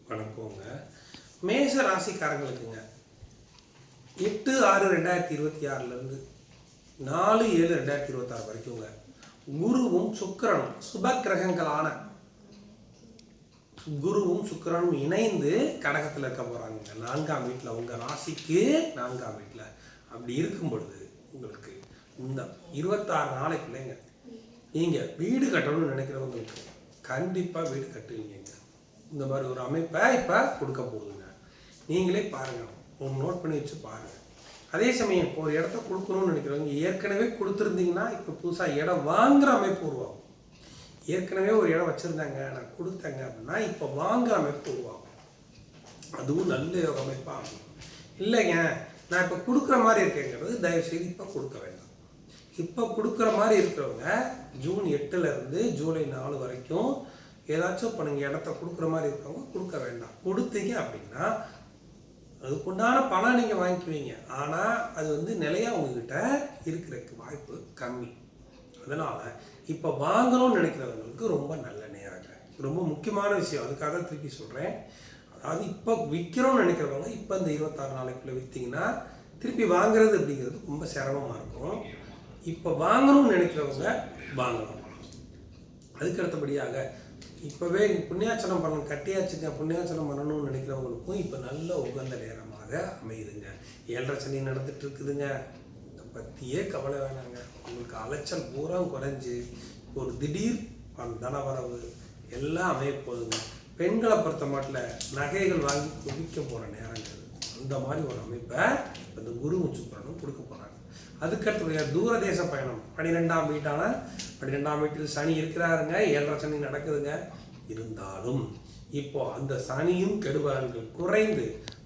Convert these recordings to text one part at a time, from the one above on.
வணக்கங்க. மேஷ ராசிக்காரங்களுக்குங்க 8/6/2026 4/7/2026 வரைக்குங்க குருவும் சுக்கிரனும் சுப கிரகங்களான குருவும் சுக்கிரனும் இணைந்து கடகத்தில் இருக்க போகிறாங்க. 4ஆம் வீட்டில், உங்கள் ராசிக்கு 4ஆம் வீட்டில். அப்படி இருக்கும் பொழுது உங்களுக்கு இந்த 26 நாளைக்குள்ளேங்க நீங்கள் வீடு கட்டணும்னு நினைக்கிறவங்களுக்கு கண்டிப்பாக வீடு கட்டுவீங்க. இந்த மாதிரி ஒரு அமைப்பை இப்போ கொடுக்க போகுதுங்க. நீங்களே பாருங்கள், ஒன்று நோட் பண்ணி வச்சு பாருங்கள். அதே சமயம் இப்போ ஒரு இடத்த கொடுக்கணும்னு நினைக்கிறவங்க ஏற்கனவே கொடுத்துருந்தீங்கன்னா இப்போ புதுசாக இடம் வாங்குகிற அமைப்பு உருவாகும். ஏற்கனவே ஒரு இடம் வச்சுருந்தாங்க, நான் கொடுத்தேங்க அப்படின்னா இப்போ வாங்குகிற அமைப்பு உருவாகும். அதுவும் நல்ல ஒரு அமைப்பாக ஆகும். இல்லைங்க, நான் இப்போ கொடுக்குற மாதிரி இருக்கேங்கிறது தயவுசெய்து இப்போ கொடுக்க வேண்டாம். இப்போ கொடுக்குற மாதிரி இருக்கிறவங்க ஜூன் 8லேருந்து ஜூலை 4 வரைக்கும் ஏதாச்சும் இப்போ நீங்கள் இடத்த கொடுக்குற மாதிரி இருக்கிறவங்க கொடுக்க வேண்டாம். கொடுத்தீங்க அப்படின்னா அதுக்குண்டான பணம் நீங்கள் வாங்கிக்குவீங்க. ஆனால் அது நிலையாக உங்ககிட்ட இருக்கிறதுக்கு வாய்ப்பு கம்மி. அதனால் இப்போ வாங்கணும்னு நினைக்கிறவங்களுக்கு ரொம்ப நல்ல நேரங்க. ரொம்ப முக்கியமான விஷயம், அதுக்காக திருப்பி சொல்கிறேன். அதாவது இப்போ விற்கிறோம்னு நினைக்கிறவங்க இப்போ இந்த 26 நாளைக்குள்ளே விற்றீங்கன்னா திருப்பி வாங்குறது அப்படிங்கிறது ரொம்ப சிரமமாக இருக்கும். இப்போ வாங்கணும்னு நினைக்கிறவங்க வாங்கணும். அதுக்கு அடுத்தபடியாக இப்போவே புண்ணியாச்சனம் பண்ணணும், கட்டியாச்சுங்க புண்ணியாச்சனம் பண்ணணும்னு நினைக்கிறவங்களுக்கும் இப்போ நல்ல உகந்த நேரமாக அமையுதுங்க. 7.5 சனி நடந்துட்டு இருக்குதுங்க. இதை பற்றியே கவலை வேணாங்க. உங்களுக்கு அலைச்சல் பூரா குறைஞ்சி ஒரு திடீர் தனவரவு எல்லாம் அமைய போகுதுங்க. பெண்களை பொறுத்த மட்டும் நகைகள் வாங்கி குவிக்க போகிற நேரங்கள், அந்த மாதிரி ஒரு அமைப்பை இப்போ இந்த குருவும் சுக்கிரனும் கொடுக்க போகிறாங்க. அதுக்கடுத்து தூரதேச பயணம் 12ஆம் வீட்டான 12ஆம் வீட்டில் சனி இருக்கிறாருங்க. 7.5 சனி நடக்குதுங்க. இருந்தாலும் இப்போ அந்த சனியும் கெடுபலன்கள் குறைந்து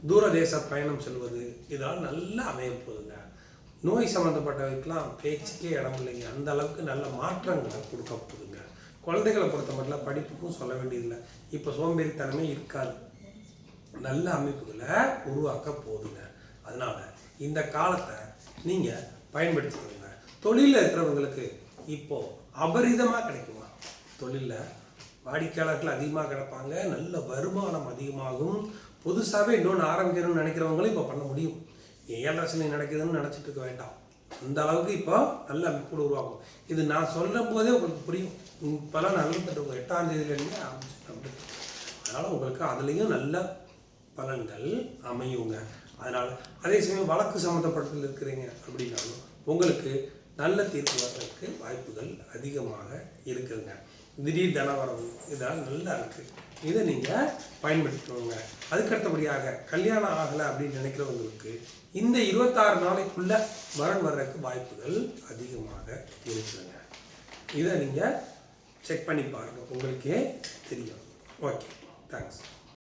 தூரதேச பயணம் செல்வது இதால் நல்லா அமைய போகுதுங்க. நோய் சம்மந்தப்பட்டவர்களுக்கெல்லாம் பேச்சுக்கே இடம் இல்லைங்க. அந்த அளவுக்கு நல்ல மாற்றங்களை கொடுக்க போகுதுங்க. குழந்தைகளை பொறுத்த மட்டும் படிப்புக்கும் சொல்ல வேண்டியதில்லை. இப்போ சோம்பேறித்தனமே இருக்காது. நல்ல அமைப்புகளை உருவாக்க போகுதுங்க. அதனால் இந்த காலத்தை நீங்கள் பயன்படுத்திக்கோங்க. தொழிலில் இருக்கிறவங்களுக்கு இப்போது அபரிதமாக கிடைக்குமா? தொழிலில் வாடிக்கையாளர்கள் அதிகமாக கிடைப்பாங்க. நல்ல வருமானம் அதிகமாகும். புதுசாகவே இன்னொன்று ஆரம்பிக்கணும்னு நினைக்கிறவங்களும் இப்போ பண்ண முடியும். 7.5 சனி நடக்குதுன்னு நினச்சிட்டு இருக்க வேண்டாம். அந்த அளவுக்கு இப்போ நல்ல அமைப்பு உருவாகும். இது நான் சொல்லும் போதே உங்களுக்கு புரியும். இப்போலாம் நல்ல 8ஆம் தேதியிலேருந்தே ஆரம்பிச்சு. அதனால் உங்களுக்கு அதுலேயும் நல்ல பலன்கள் அமையுங்க. அதனால் அதே சமயம் வழக்கு சம்மந்தப்பட்டதில் இருக்கிறீங்க அப்படின்னாலும் உங்களுக்கு நல்ல தீர்ப்பு வர்றதுக்கு வாய்ப்புகள் அதிகமாக இருக்குதுங்க. திடீர் தனவரவு இதெல்லாம் நல்லா இருக்குது. இதை நீங்கள் பயன்படுத்திக்கோங்க. அதுக்கடுத்தபடியாக கல்யாணம் ஆகலை அப்படின்னு நினைக்கிறவங்களுக்கு இந்த 26 நாளைக்குள்ளே வரன் வர்றதுக்கு வாய்ப்புகள் அதிகமாக இருக்குதுங்க. இதை நீங்கள் செக் பண்ணி பாருங்கள், உங்களுக்கே தெரியும். Okay, thanks.